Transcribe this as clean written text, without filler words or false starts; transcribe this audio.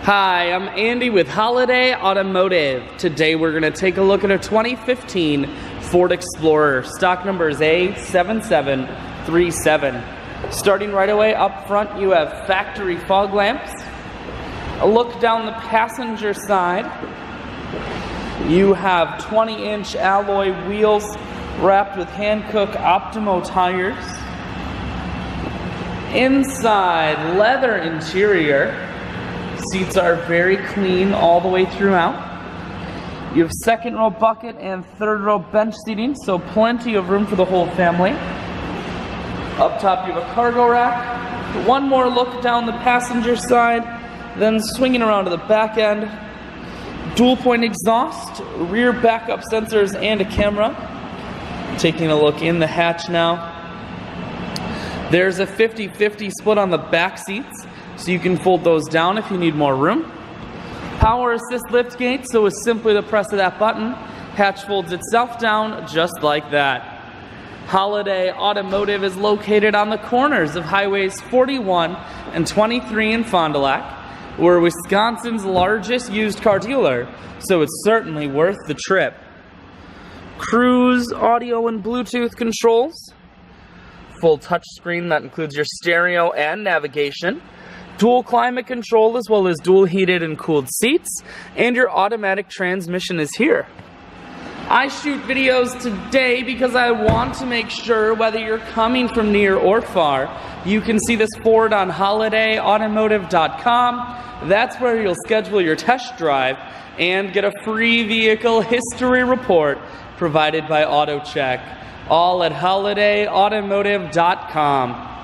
Hi, I'm Andy with Holiday Automotive. Today we're going to take a look at a 2015 Ford Explorer. Stock number is A7737. Starting right away up front, you have factory fog lamps. A look down the passenger side. You have 20-inch alloy wheels wrapped with Hankook Optimo tires. Inside, leather interior. Seats are very clean all the way throughout. You have second row bucket and third row bench seating, so plenty of room for the whole family. Up top you have a cargo rack. One more look down the passenger side, then swinging around to the back end. Dual point exhaust, rear backup sensors, and a camera. Taking a look in the hatch now. There's a 50-50 split on the back seats, so you can fold those down if you need more room. Power assist lift gate, so with simply the press of that button, hatch folds itself down just like that. Holiday Automotive is located on the corners of highways 41 and 23 in Fond du Lac. We're Wisconsin's largest used car dealer, so it's certainly worth the trip. Cruise, audio, and Bluetooth controls. Full touchscreen that includes your stereo and navigation. Dual climate control as well as dual heated and cooled seats, and your automatic transmission is here. I shoot videos today because I want to make sure whether you're coming from near or far, you can see this Ford on holidayautomotive.com. That's where you'll schedule your test drive and get a free vehicle history report provided by AutoCheck. All at holidayautomotive.com.